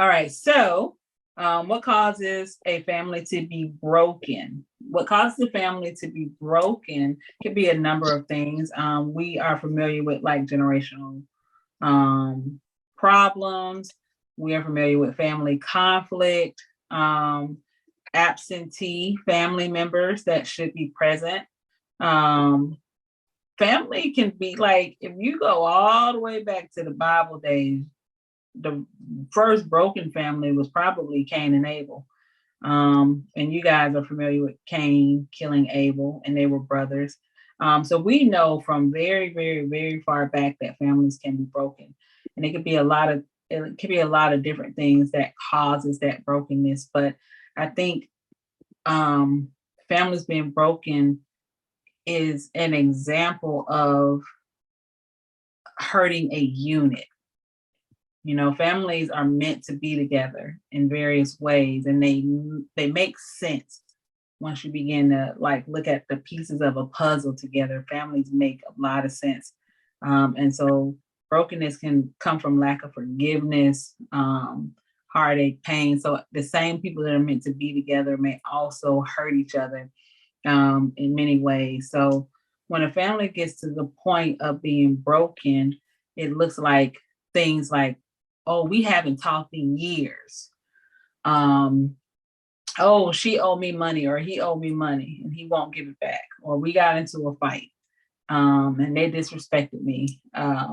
All right. So, what causes a family to be broken? What causes a family to be broken could be a number of things. We are familiar with like generational um, problems. We are familiar with family conflict, um, absentee family members that should be present. Um, Family can be like, if you go all the way back to the Bible days, the first broken family was probably Cain and Abel. And you guys are familiar with Cain killing Abel, and they were brothers. So we know from very, very, very far back that families can be broken, and it could be a lot of different things that causes that brokenness. But I think um, families being broken is an example of hurting a unit. You know, families are meant to be together in various ways, and they make sense once you begin to like look at the pieces of a puzzle together. Families make a lot of sense, and so brokenness can come from lack of forgiveness, heartache, pain. So the same people that are meant to be together may also hurt each other in many ways. So when a family gets to the point of being broken, it looks like things like, oh, we haven't talked in years. Um, oh, she owed me money or he owed me money and he won't give it back. Or we got into a fight and they disrespected me.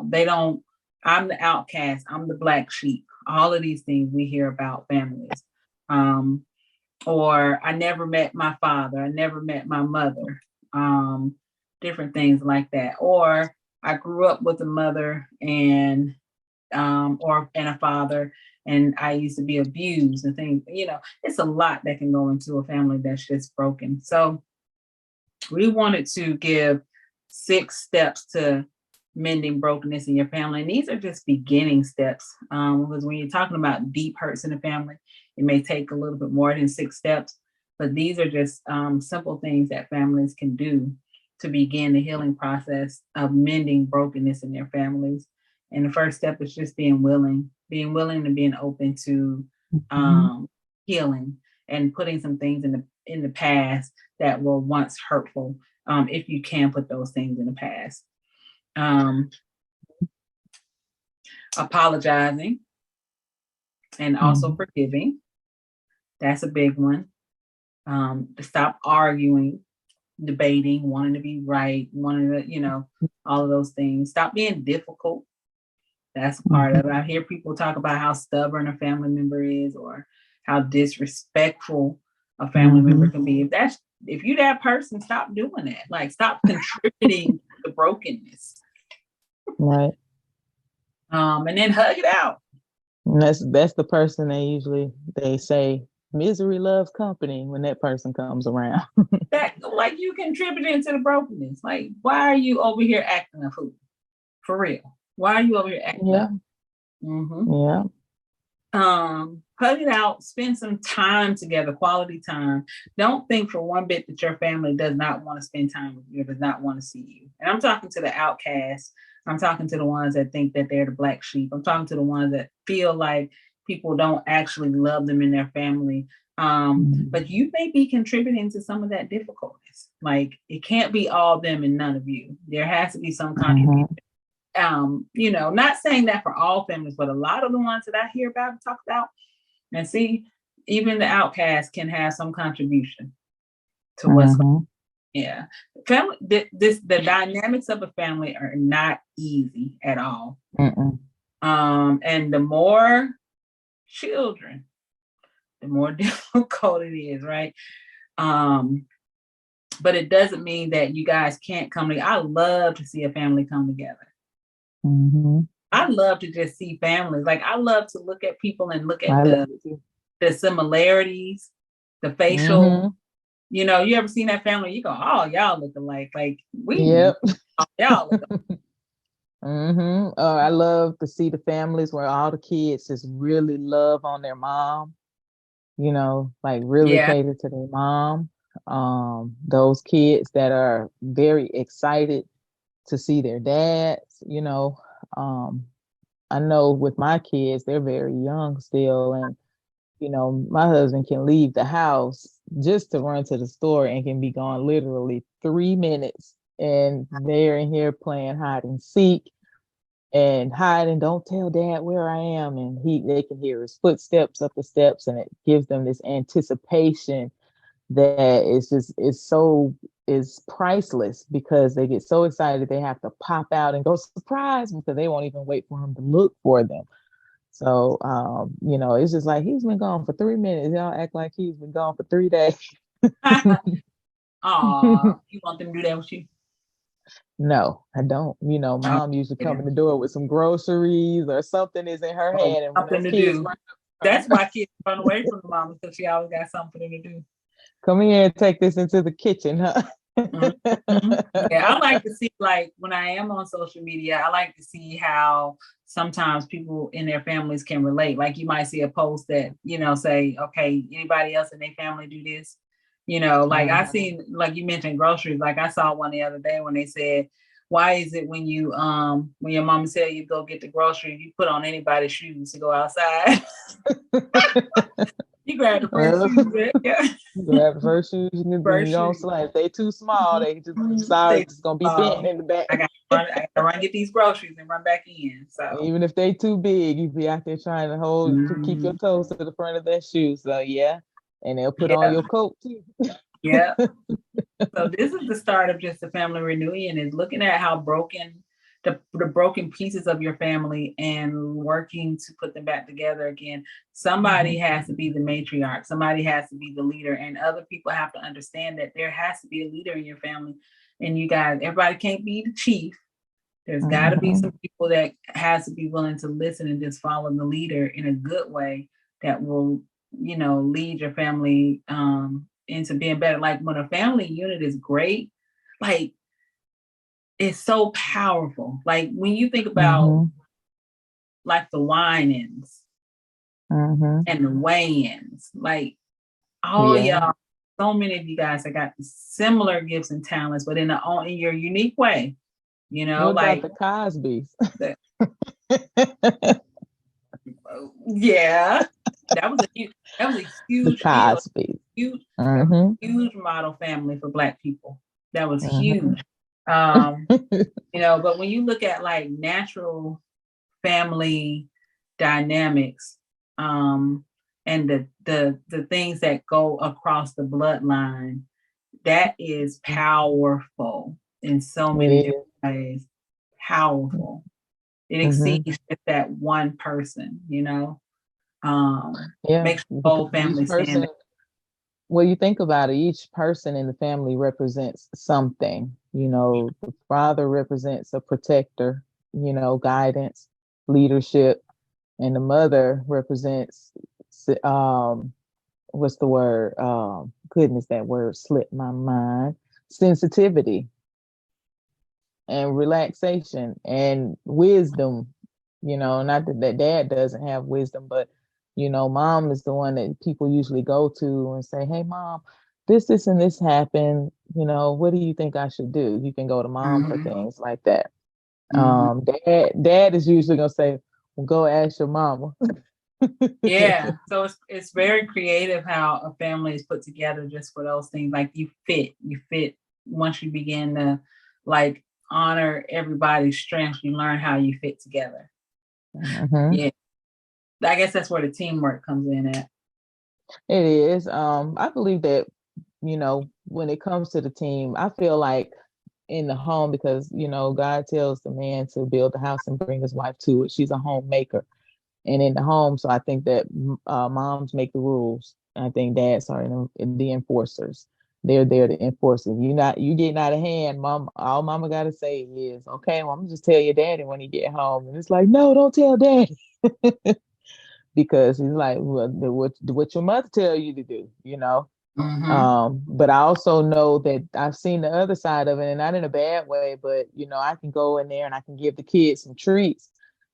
They don't, I'm the outcast, I'm the black sheep. All of these things we hear about families. Um, or I never met my father, I never met my mother, um, different things like that. Or I grew up with a mother and a father, and I used to be abused and things. You know, it's a lot that can go into a family that's just broken. So we wanted to give 6 steps to mending brokenness in your family. And these are just beginning steps because when you're talking about deep hurts in the family, it may take a little bit more than 6 steps. But these are just simple things that families can do to begin the healing process of mending brokenness in their families. And the first step is just being willing and being open to Mhm. healing and putting some things in the past that were once hurtful, if you can put those things in the past. Um, Apologizing and also Mhm. forgiving. That's a big one. To stop arguing, debating, wanting to be right, wanting to, all of those things. Stop being difficult. That's a part Mhm. of it. I hear people talk about how stubborn a family member is or how disrespectful a family member Mhm. can be. If you that person, stop doing that. Like stop contributing to the brokenness. Right. And then hug it out. And that's the person they say misery loves company when that person comes around. That like you contributing to the brokenness. Like, why are you over here acting a fool? For real. Why are you over here acting Yeah. up? Mm-hmm. Yeah. Hug it out, spend some time together, quality time. Don't think for one bit that your family does not want to spend time with you or does not want to see you. And I'm talking to the outcasts. I'm talking to the ones that think that they're the black sheep. I'm talking to the ones that feel like people don't actually love them in their family. But Mhm. you may be contributing to some of that difficulties. Like it can't be all them and none of you. There has to be some contribution. Mhm. Not saying that for all families, but a lot of the ones that I hear about and talk about and see, even the outcast can have some contribution to what's going. Mhm. Yeah, family. The dynamics of a family are not easy at all. Mm-mm. And the more children, the more difficult it is, right? Um, but it doesn't mean that you guys can't come together. I love to see a family come together. Mhm. I love to just see families. Like I love to look at people and look at I love the it too. the similarities, the facial. Mhm. You ever seen that family? You go, oh, y'all look alike. Like we, Yep. y'all look Mhm. I love to see the families where all the kids just really love on their mom, like really yeah, cater to their mom. Those kids that are very excited to see their dads, um, I know with my kids, they're very young still, and my husband can leave the house just to run to the store and can be gone literally 3 minutes. And they're in here playing hide and seek and hiding. Don't tell dad where I am. And they can hear his footsteps up the steps, and it gives them this anticipation that is priceless, because they get so excited they have to pop out and go surprise, because they won't even wait for him to look for them. So, it's just like, he's been gone for 3 minutes. Y'all act like he's been gone for 3 days. Aw, you want them to do that with you? No, I don't. Oh, Mom usually yeah. come in the door with some groceries or something is in her Oh, hand. And when something those to kids do. run, That's why kids run away from the mom, because she always got something for them to do. come here and take this into the kitchen, huh? Mm-hmm. Yeah, I like to see, like, when I am on social media, I like to see how sometimes people in their families can relate. Like, you might see a post that, say, okay, anybody else in their family do this? Like, I seen, like you mentioned, groceries. Like, I saw one the other day when they said, why is it when your mama tell you go get the groceries, you put on anybody's shoes to go outside? You grab the first Well, shoes, yeah. grab the first shoes and First go shoes. slide. If they too small, they just decide They, it's gonna be bent in the back. I gotta run get these groceries and run back in. So Even if they too big, you be out there trying to keep your toes to the front of their shoes. So yeah, and they'll put on yeah, your coat too. yeah. So this is the start of just the family reunion, is looking at how broken the broken pieces of your family and working to put them back together again. Somebody has to be the matriarch, somebody has to be the leader, and other people have to understand that there has to be a leader in your family. And you guys, everybody can't be the chief. There's got to be some people that has to be willing to listen and just follow the leader in a good way that will, lead your family into being better. Like, when a family unit is great, like, it's so powerful. Like, when you think about like the wine-ins and the weigh-ins, like, all Yeah. y'all, so many of you guys that got similar gifts and talents, but in your unique way. What about Like the Cosbys? the, yeah, that was a The huge deal. Cosbys. Huge, a Mm-hmm. huge model family for Black people. That was Mm-hmm. huge. Um, but when you look at like natural family dynamics, and the things that go across the bloodline, that is powerful in so It many different is. ways. Powerful. It Mm-hmm. exceeds just that one person, Yeah, makes the because whole each family stand person, up. well, you think about it, each person in the family represents something. The father represents a protector, guidance, leadership, and the mother represents, what's the word? Goodness, that word slipped my mind. Sensitivity and relaxation and wisdom. Not that dad doesn't have wisdom, but mom is the one that people usually go to and say, hey mom, this and this happened, what do you think I should do? You can go to mom for Mhm, things like that. mhm. Dad is usually gonna say, well, go ask your mama. Yeah, so it's very creative how a family is put together just for those things. Like, you fit once you begin to, like, honor everybody's strengths. You learn how you fit together. Mhm. Yeah, I guess that's where the teamwork comes in at. It is. I believe that, when it comes to the team, I feel like in the home, because, God tells the man to build the house and bring his wife to it. She's a homemaker. And in the home, so I think that moms make the rules. I think dads are the enforcers. They're there to enforce it. You getting out of hand, mom. All mama gotta say is, okay, well, I'm gonna just tell your daddy when he get home. And it's like, no, don't tell daddy. Because he's like, well, what your mother tell you to do. Hmm. But I also know that I've seen the other side of it, and not in a bad way, but I can go in there and I can give the kids some treats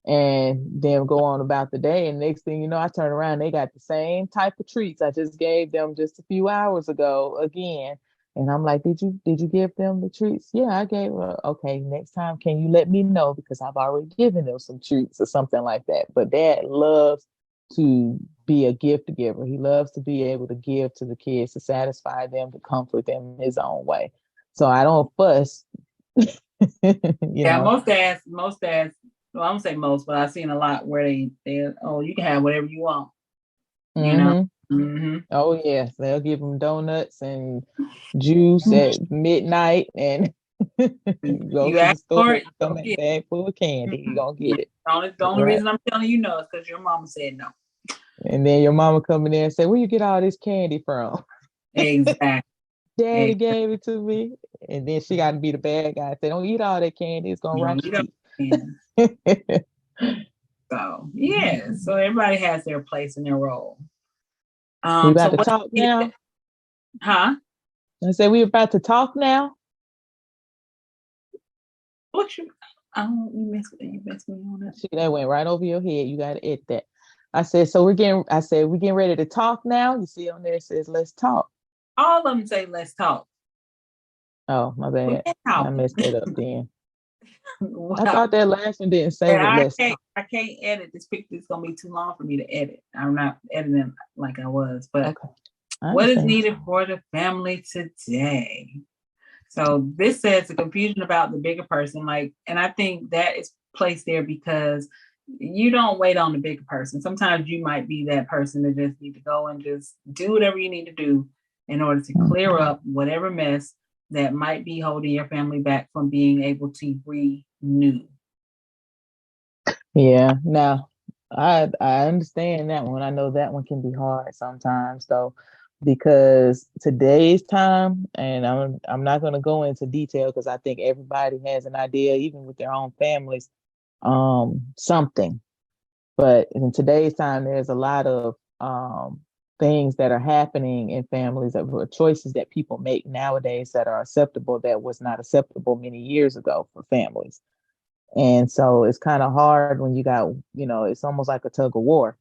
and then go on about the day. And next thing you know, I turn around, they got the same type of treats I just gave them just a few hours ago again. And I'm like, did you give them the treats? Yeah, I gave her. Okay, next time, can you let me know? Because I've already given them some treats or something like that. But dad loves to be a gift giver. He loves to be able to give to the kids, to satisfy them, to comfort them in his own way. So I don't fuss, you Yeah, know. most dads, well, I don't say most, but I've seen a lot where oh, you can have whatever you want, you know. Hmm. Hmm. Oh yes, they'll give them donuts and juice at midnight and go You to the ask store for and it, come go back get bag full of it. candy. You're gonna Yeah. get it. The only Right. reason I'm telling you no is because your mama said no. And then your mama come in there and say, where you get all this candy from? Exactly. Daddy Exactly. gave it to me. And then she gotta be the bad guy. Say, don't eat all that candy, it's gonna rot You your don't. teeth. So yeah, so everybody has their place and their role. We about So to what talk you now. needed, huh? I said we about to talk now. What you? Oh, you missed me on that. See, that went right over your head. You gotta edit that. I said we getting ready to talk now. You see on there it says let's talk. All of them say let's talk. Oh, my We bad. can I talk. messed that up then. I Wow. thought that last one didn't say And what let's talk. I can't edit this picture. It's gonna be too long for me to edit. I'm not editing like I was, but Okay. I what is understand. needed for the family today? So this says the confusion about the bigger person, like, and I think that is placed there because you don't wait on the bigger person. Sometimes you might be that person that just need to go and just do whatever you need to do in order to clear Mhm. up whatever mess that might be holding your family back from being able to renew. Yeah. Now, I understand that one. I know that one can be hard sometimes though, because today's time, and I'm not going to go into detail because I think everybody has an idea, even with their own families, something. But in today's time, there's a lot of things that are happening in families that were choices that people make nowadays that are acceptable that was not acceptable many years ago for families. And so it's kind of hard when you got, it's almost like a tug of war,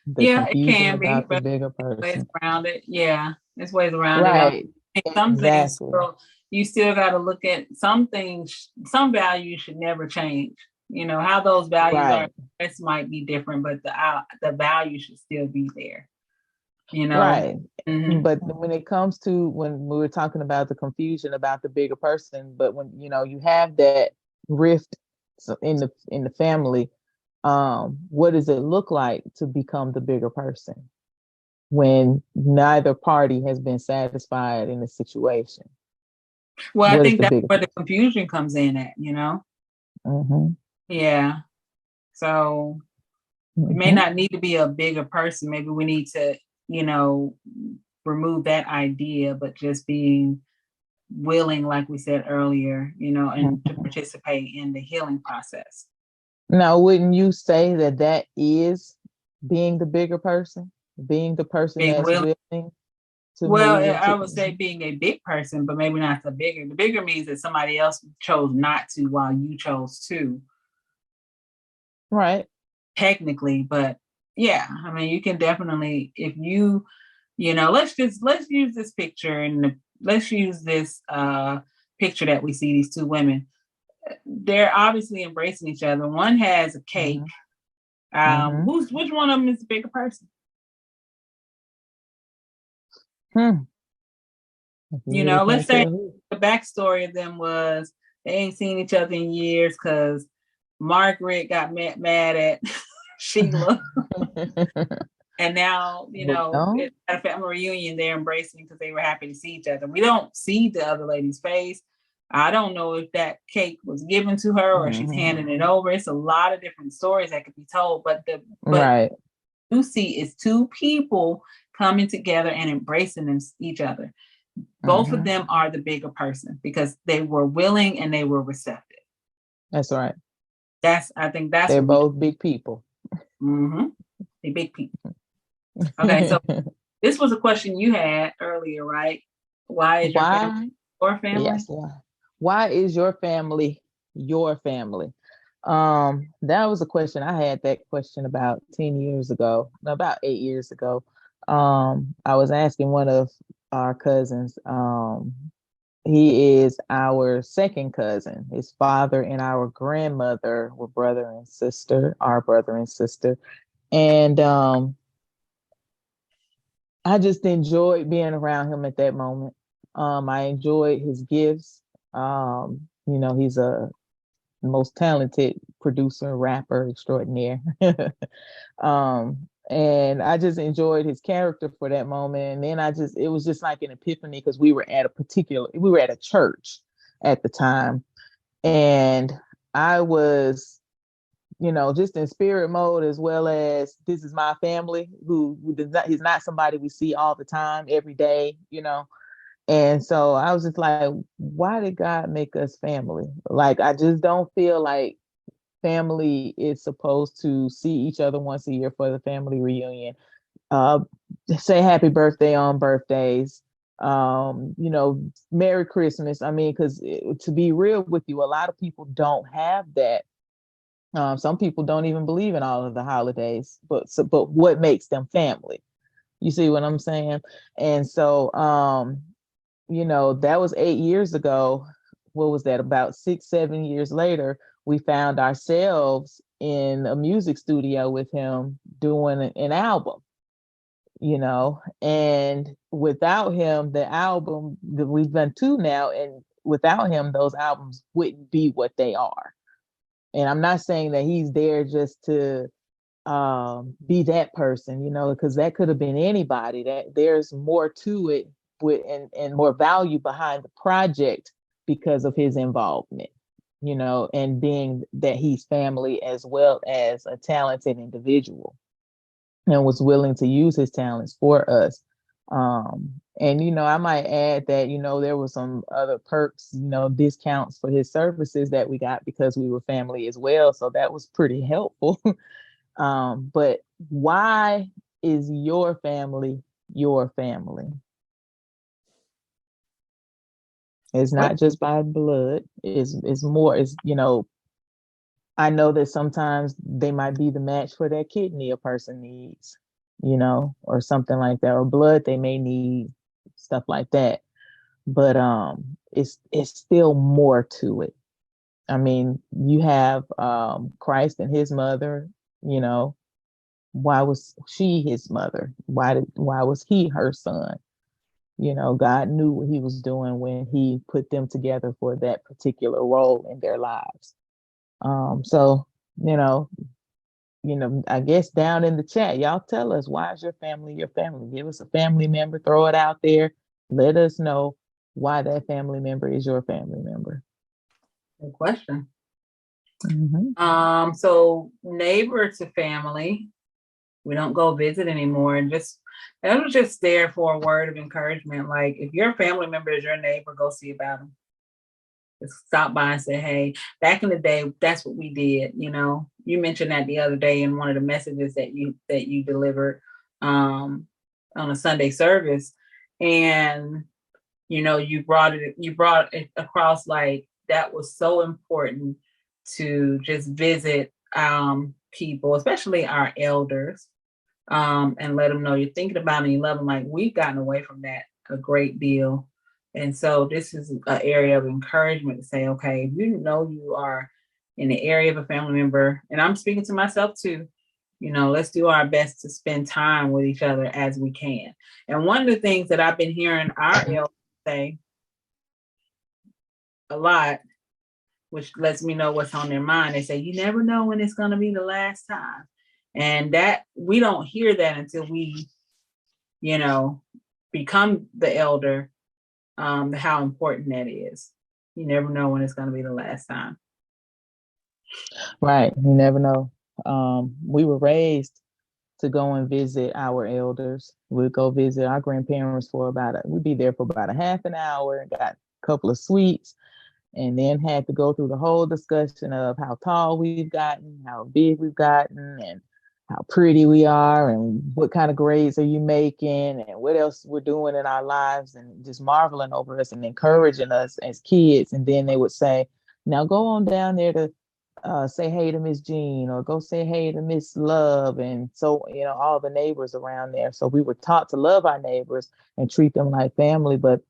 the Yeah, it confusion can be, about the but bigger ways person. around it. Yeah, there's ways around it. I Right. think some things, Exactly. so you still got to look at some things. Some values should never change. You know how those values are. Right. This might be different, but the value should still be there. You know. Right. Hmm. But when it comes to when we were talking about the confusion about the bigger person, but when you have that rift in the family, what does it look like to become the bigger person when neither party has been satisfied in the situation? Well, I What is think the that's bigger where the person? confusion comes in at. You know. Mm-hmm. Yeah. So it may Mm-hmm. not need to be a bigger person. Maybe we need to, you know, remove that idea, but just being willing, like we said earlier, and to Mm-hmm. participate in the healing process. Now, wouldn't you say that that is being the bigger person, being the person Being that's willing, willing to well, move I into? would say being a big person, but maybe not the bigger. The bigger means that somebody else chose not to while you chose to, Right. technically. But yeah, I mean, you can definitely, if you, let's use this picture and let's use this picture that we see these two women. They're obviously embracing each other. One has a cake. Mm-hmm. Mm-hmm. Which one of them is the bigger person? Hmm. You really Let's can't say tell who. the backstory of them was they ain't seen each other in years because Margaret got mad at Sheila. And now, Well, at a family reunion, they're embracing because they were happy to see each other. We don't see the other lady's face. I don't know if that cake was given to her or she's mhm. handing it over. It's a lot of different stories that could be told, but Right. you see is two people coming together and embracing each other. Both of Hmm. them are the bigger person because they were willing and they were receptive. That's right. I think that's They're what we. both big people. Mm-hmm. The big people. Okay, so this was a question you had earlier, right? Why is your family Why? your family? Yes. Why is your family your family? That was a question. I had that question about 10 years ago, no, about 8 years ago. I was asking one of our cousins. He is our second cousin. His father and our grandmother were brother and sister, our brother and sister. And I just enjoyed being around him at that moment. I enjoyed his gifts. He's a most talented producer, rapper extraordinaire. And I just enjoyed his character for that moment. And then it was just like an epiphany because we were at a church at the time. And I was, just in spirit mode, as well as this is my family who does not, he's not somebody we see all the time, every day. And so I was just like, why did God make us family? Like, I just don't feel like family is supposed to see each other once a year for the family reunion. Uh, say happy birthday on birthdays. Merry Christmas. I mean, because to be real with you, a lot of people don't have that. Some people don't even believe in all of the holidays, but what makes them family? You see what I'm saying? And so, that was 8 years ago. What was that? About 6, 7 years later, we found ourselves in a music studio with him doing an album, and without him, the album that we've done two now, and without him, those albums wouldn't be what they are. And I'm not saying that he's there just to be that person, because that could have been anybody. That there's more to it and more value behind the project because of his involvement, and being that he's family as well as a talented individual and was willing to use his talents for us. And I might add that, there were some other perks, discounts for his services that we got because we were family as well. So that was pretty helpful. But why is your family your family? It's What? not just by blood. It's more, I know that sometimes they might be the match for that kidney a person needs, or something like that, or blood they may need, stuff like that. But it's still more to it. I mean, you have Christ and his mother, you know, why was she his mother? Why was he her son? God knew what he was doing when he put them together for that particular role in their lives. So, you know, I guess down in the chat, y'all tell us, why is your family your family? Give us a family member, throw it out there. Let us know why that family member is your family member. Good question. Mm-hmm. So neighbor to family, we don't go visit anymore, and that was just there for a word of encouragement. Like, if your family member is your neighbor, go see about them. Just stop by and say, hey. Back in the day, that's what we did. You mentioned that the other day in one of the messages that you delivered on a Sunday service, and you brought it across, like, that was so important to just visit people, especially our elders, and let them know you're thinking about them and you love them. Like, we've gotten away from that a great deal. And so this is an area of encouragement to say, okay, if you are in the area of a family member, and I'm speaking to myself too, let's do our best to spend time with each other as we can. And one of the things that I've been hearing our elders say a lot, which lets me know what's on their mind, they say, you never know when it's going to be the last time. And that we don't hear that until we, become the elder, how important that is. You never know when it's going to be the last time. Right. You never know. We were raised to go and visit our elders. We'd go visit our grandparents we'd be there for about a half an hour and got a couple of sweets, and then had to go through the whole discussion of how tall we've gotten, how big we've gotten, and how pretty we are, and what kind of grades are you making, and what else we're doing in our lives, and just marveling over us and encouraging us as kids. And then they would say, now go on down there to say hey to Miss Jean or go say hey to Miss Love. And so, all the neighbors around there. So we were taught to love our neighbors and treat them like family. But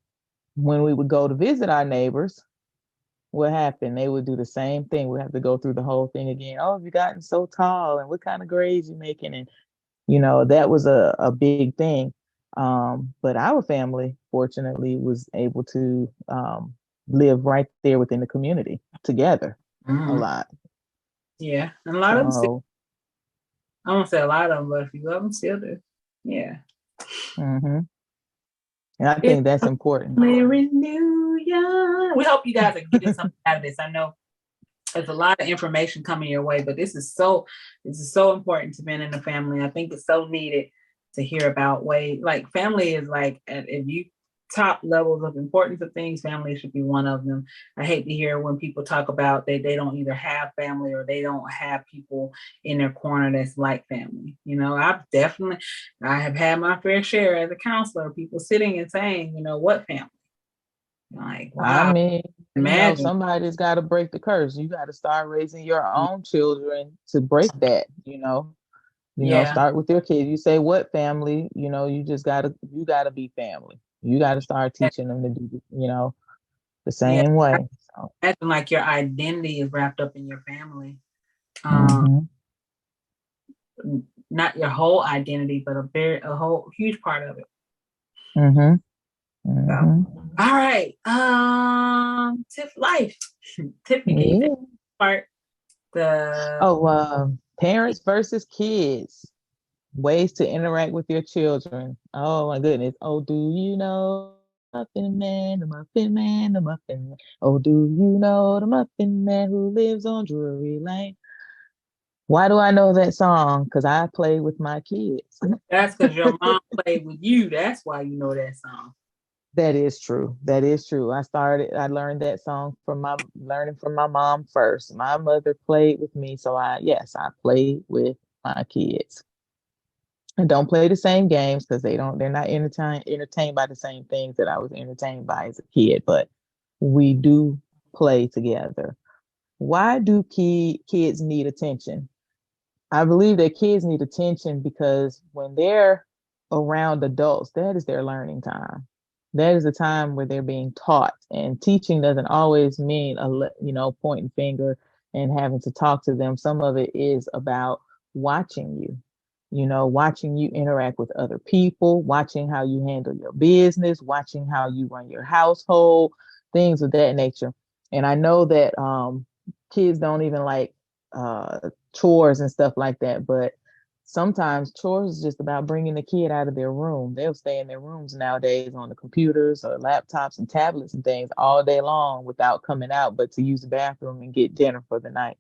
when we would go to visit our neighbors, what happened? They would do the same thing. We have to go through the whole thing again. Oh, have you gotten so tall? And what kind of grades you making? And, that was a big thing. But our family, fortunately, was able to live right there within the community together a Mhm. lot. Yeah, and a lot of them still, So, I won't say a lot of them, but a few of them still do. Yeah. mhm. And I It's think that's important. RENEWION. We hope you guys are getting something out of this. I know there's a lot of information coming your way, but this is so important to men in the family. I think it's so needed to hear about way like family is like if you top levels of importance of things, family should be one of them. I hate to hear when people talk about they don't either have family or they don't have people in their corner that's like family. I have had my fair share as a counselor, people sitting and saying, what family? Like, I wow, mean, imagine. somebody's got to break the curse. You got to start raising your own children to break that, Yeah. start with your kids. You say what family, you gotta be family. You gotta start teaching them to do, the Yeah. same way. So, Imagine like your identity is wrapped up in your family. Um, hmm Not your whole identity, but a whole huge part of it. hmm So, hmm all right. Tiff life. Tiffany, can you take yeah. part the Oh, parents versus kids. Ways to interact with your children. Oh my goodness. Oh, do you know Muffin Man, the Muffin Man, the Muffin Man? Oh, do you know the Muffin Man who lives on Drury Lane? Why do I know that song? Because I play with my kids. that's because your mom played with you. That's why you know that song. That is true. That is true. I learned that song learning from my mom first. My mother played with me. So yes, I play with my kids. And don't play the same games because they're not entertained by the same things that I was entertained by as a kid, but we do play together. Why do kids need attention? I believe that kids need attention because when they're around adults, that is their learning time. That is the time where they're being taught, and teaching doesn't always mean pointing finger and having to talk to them. Some of it is about watching you, watching you interact with other people, watching how you handle your business, watching how you run your household, things of that nature. And I know that kids don't even like chores and stuff like that. But sometimes chores is just about bringing the kid out of their room. They'll stay in their rooms nowadays on the computers or laptops and tablets and things all day long without coming out, but to use the bathroom and get dinner for the night.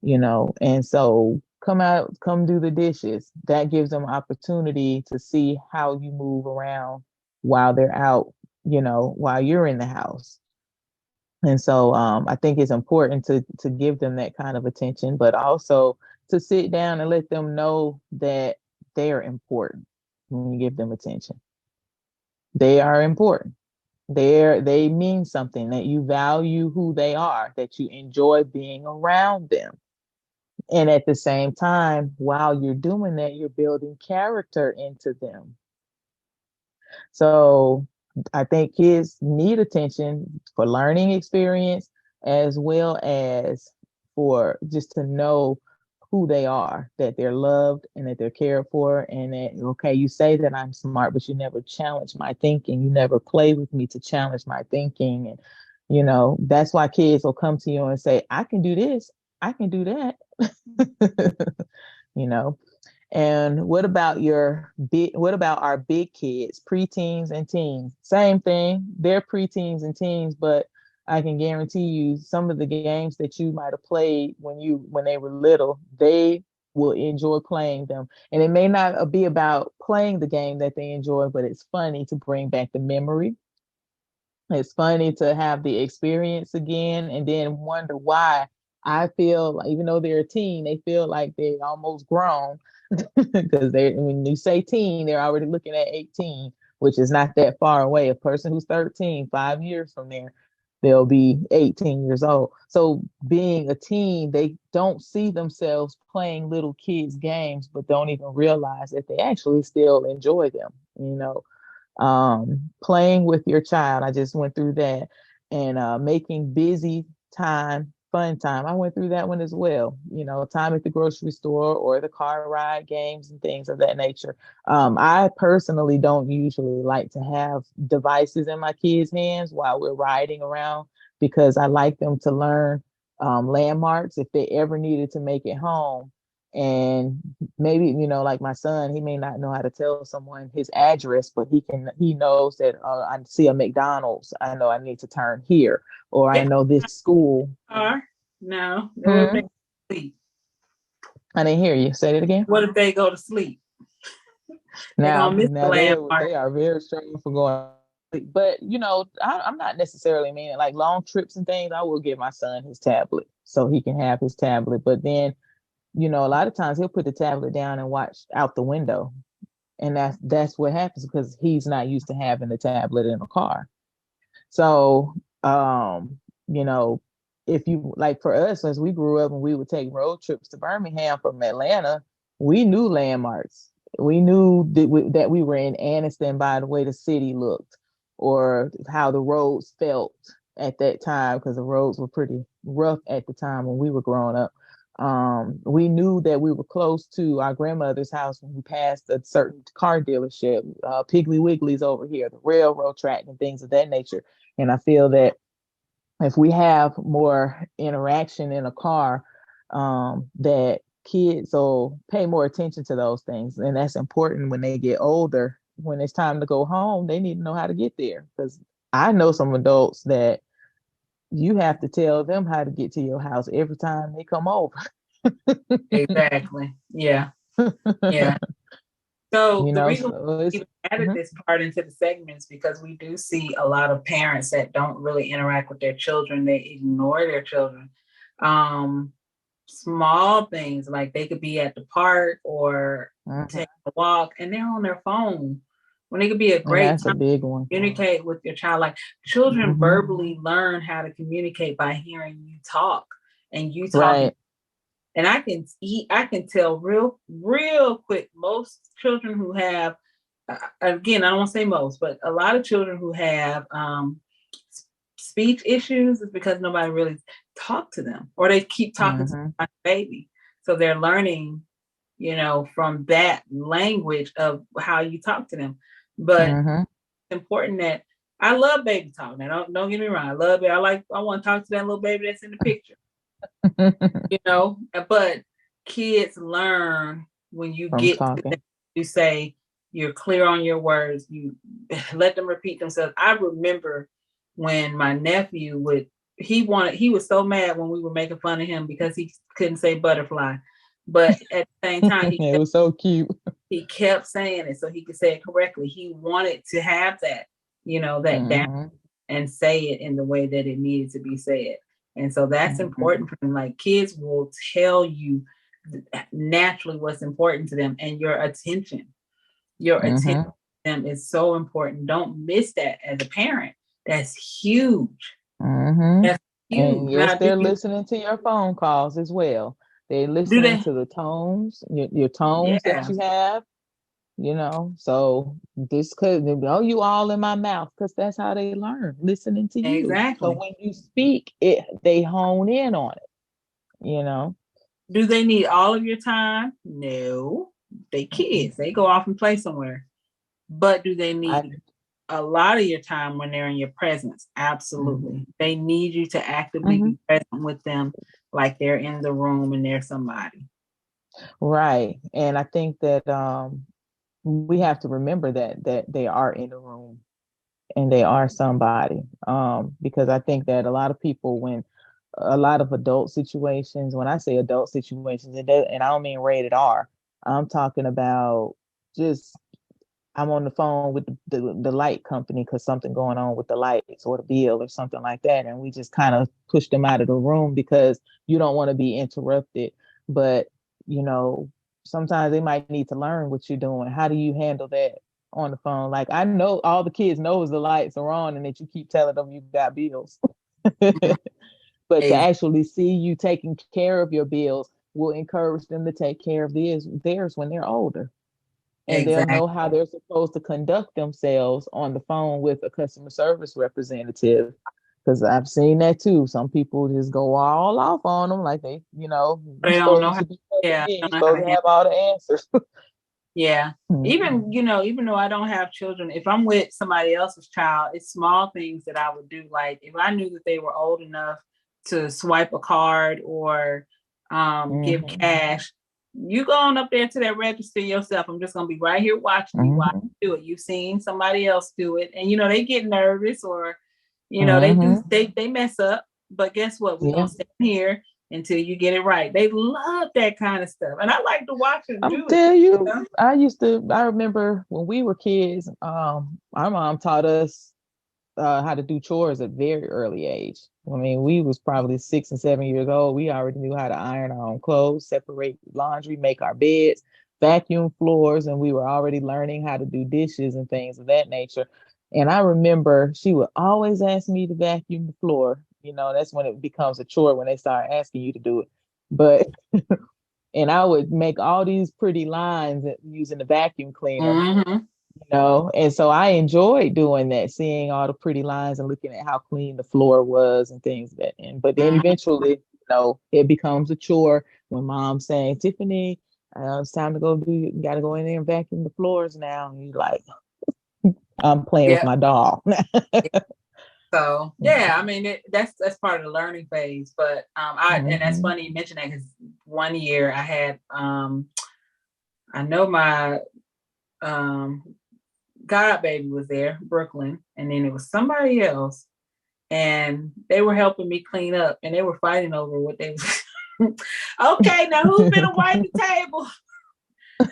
And so come out, come do the dishes. That gives them opportunity to see how you move around while they're out, while you're in the house. And so I think it's important to give them that kind of attention, but also to sit down and let them know that they're important when you give them attention. They are important. They mean something, that you value who they are, that you enjoy being around them. And at the same time, while you're doing that, you're building character into them. So I think kids need attention for learning experience as well as for just to know who they are, that they're loved and that they're cared for, and that, okay, you say that I'm smart, but you never challenge my thinking. You never play with me to challenge my thinking. And, that's why kids will come to you and say, I can do this, I can do that. you know, and what about our big kids, preteens and teens? Same thing. They're preteens and teens, but I can guarantee you some of the games that you might have played when they were little, they will enjoy playing them. And it may not be about playing the game that they enjoy, but it's funny to bring back the memory. It's funny to have the experience again and then wonder why I feel like, even though they're a teen, they feel like they're almost grown because when you say teen, they're already looking at 18, which is not that far away. A person who's 13, 5 years from there, they'll be 18 years old. So being a teen, they don't see themselves playing little kids games, but don't even realize that they actually still enjoy them, you know. Playing with your child, I just went through that, and making busy time fun time, I went through that one as well, you know, time at the grocery store or the car ride, games and things of that nature. I personally don't usually like to have devices in my kids' hands while we're riding around, because I like them to learn landmarks if they ever needed to make it home. And maybe, you know, like my son, he may not know how to tell someone his address, but he knows that I see a McDonald's, I know I need to turn here, or I Yeah. know this school. No. What if they Hmm? sleep? I didn't hear you. Say it again. What if they go to sleep? They're Now, gonna miss the now landmark. they are very strong for going. But you know, I'm not necessarily meaning like long trips and things. I will give my son his tablet so he can have his tablet. But then, you know, a lot of times he'll put the tablet down and watch out the window, and that's what happens because he's not used to having the tablet in a car. So, you know, if you like for us, as we grew up and we would take road trips to Birmingham from Atlanta, we knew landmarks. We knew that we were in Anniston by the way the city looked or how the roads felt at that time, because the roads were pretty rough at the time when we were growing up. We knew that we were close to our grandmother's house when we passed a certain car dealership, Piggly Wiggly's over here, the railroad track, and things of that nature. And I feel that if we have more interaction in a car, that kids will pay more attention to those things. And that's important when they get older. When it's time to go home, they need to know how to get there. Because I know some adults that you have to tell them how to get to your house every time they come over. Exactly. Yeah. Yeah. So You the know, reason so we it's added this part into the segment is because we do see a lot of parents that don't really interact with their children. They ignore their children. Um, Small things like they could be at the park or mhm. take a walk and they're on their phone when it could be a And great that's a time big one. to communicate with your child. Like children Hmm. verbally learn how to communicate by hearing you talk and you talking. Right. And I can tell real quick. Most children who have, again, I don't want to say most, but a lot of children who have speech issues is because nobody really talked to them, or they keep talking to Hmm. my baby, so they're learning, from that language of how you talk to them. But Hmm. it's important that I love baby talk. Now, don't get me wrong, I love it. I want to talk to that little baby that's in the picture, but kids learn when you From get to that, talking. you say you're clear on your words, you let them repeat themselves. I remember when my nephew he was so mad when we were making fun of him because he couldn't say butterfly, but at the same time It was so cute. he kept saying it so he could say it correctly. He wanted to have that, that down Hmm. and say it in the way that it needed to be said. And so that's Hmm. important for them. Like kids will tell you naturally what's important to them, and your attention Hmm. to them is so important. Don't miss that as a parent. That's huge. Hmm. That's And huge. yes, Now, do they're listening to your phone calls as well. They're listening they? to the tones, your tones that Yeah, you have, you know. So this could, oh, you all in my mouth, because that's how they learn, listening to you. So exactly. when you speak, they hone in on it, you know. Do they need all of your time? No. They kids. They go off and play somewhere. But do they I, need a lot of your time when they're in your presence? mhm. Absolutely. They need you to actively Hmm. be present with them like they're in the room and they're somebody. Right. And I think that we have to remember that they are in a room and they are somebody. Because I think that a lot of people, when a lot of adult situations, when I say adult situations, and I don't mean rated R, I'm talking about just I'm on the phone with the light company because something going on with the lights or the bill or something like that. And we just kind of push them out of the room because you don't want to be interrupted. But, you know, sometimes they might need to learn what you're doing. How do you handle that on the phone? Like I know all the kids knows the lights are on and that you keep telling them you got bills. But to Ex- actually see you taking care of your bills will encourage them to take care of theirs when they're older. And they'll Exactly. know how they're supposed to conduct themselves on the phone with a customer service representative. Because I've seen that too. Some people just go all off on them, like They you're don't supposed know to how. should be coming Yeah, in, don't you're know how supposed to to handle. have all the answers. Yeah. Mhm. Even though I don't have children, if I'm with somebody else's child, it's small things that I would do. Like if I knew that they were old enough to swipe a card or give Mhm. cash, you go on up there to that register yourself. I'm just gonna be right here watching you while Mhm. you do it. You've seen somebody else do it, and they get nervous or Mhm. they mess up. But guess what? We're Yeah. gonna stand here until you get it right. They love that kind of stuff. And I like to watch them I'm do it. tell You you, know? I remember when we were kids, our mom taught us how to do chores at very early age. I mean, we was probably 6 and 7 years old. We already knew how to iron our own clothes, separate laundry, make our beds, vacuum floors, and we were already learning how to do dishes and things of that nature. And I remember she would always ask me to vacuum the floor. That's when it becomes a chore when they start asking you to do it. But and I would make all these pretty lines using the vacuum cleaner, Mm-hmm. and so I enjoyed doing that, seeing all the pretty lines and looking at how clean the floor was and things that. And but then Mm-hmm. eventually, it becomes a chore when mom's saying, Tiffany, it's time to go you got to go in there and vacuum the floors now. And you're like, I'm playing with Yep. my doll. So yeah, I mean that's part of the learning phase. But and that's Mhm. funny you mentioned that because one year I had I know my um god baby was there, Brooklyn, and then it was somebody else, and they were helping me clean up, and they were fighting over what they was. Okay, now who's gonna wipe the table?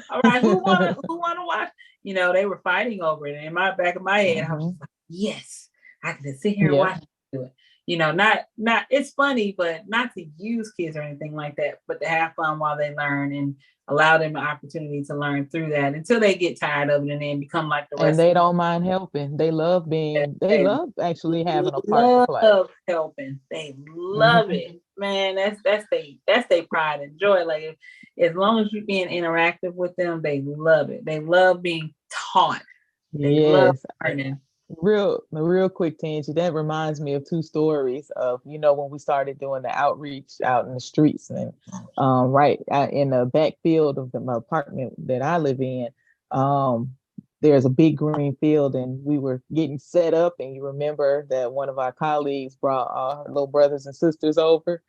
All right, who wanna watch? They were fighting over it. And in my back of my head, I was Mhm. just like, yes, I can just sit here and Yeah. watch them do it. Not it's funny, but not to use kids or anything like that, but to have fun while they learn and allow them the opportunity to learn through that until they get tired of it and then become like the And rest they of don't mind helping. They them. love actually having a part to play. Love helping. They love Mhm. it. Man, that's they pride and joy. Like as long as you're being interactive with them, they love it. They love being taught. They love Yes. learning. A real quick tangent. That reminds me of two stories of, when we started doing the outreach out in the streets and right out in the backfield of my apartment that I live in. Um, there's a big green field and we were getting set up. And you remember that one of our colleagues brought our little brothers and sisters over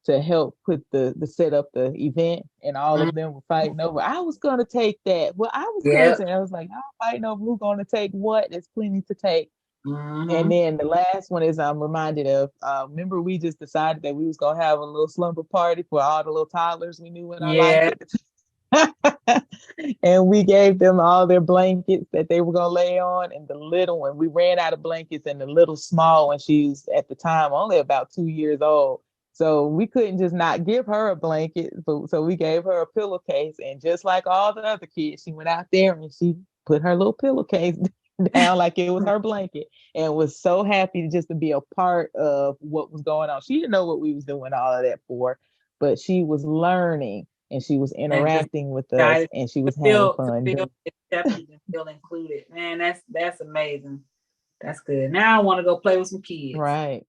to help put the set up the event, and all Mhm. of them were fighting over. I was gonna take that. Well, I was gonna Yep. say, I was like, I'm fighting over who's gonna take what. There's plenty to take. And Hmm. then the last one is I'm reminded of. Remember, we just decided that we was gonna have a little slumber party for all the little toddlers we knew in our life Yeah. at the time. And we gave them all their blankets that they were gonna lay on, and the little one, we ran out of blankets, and the little small one, she's at the time only about 2 years old. So we couldn't just not give her a blanket. So we gave her a pillowcase. And just like all the other kids, she went out there and she put her little pillowcase down like it was her blanket, and was so happy just to be a part of what was going on. She didn't know what we was doing all of that for, but she was learning and she was And just interacting with us excited and she to was having feel to fun feel doing. accepted and feel included. Man, that's amazing. That's good. Now I want to go play with some kids. Right.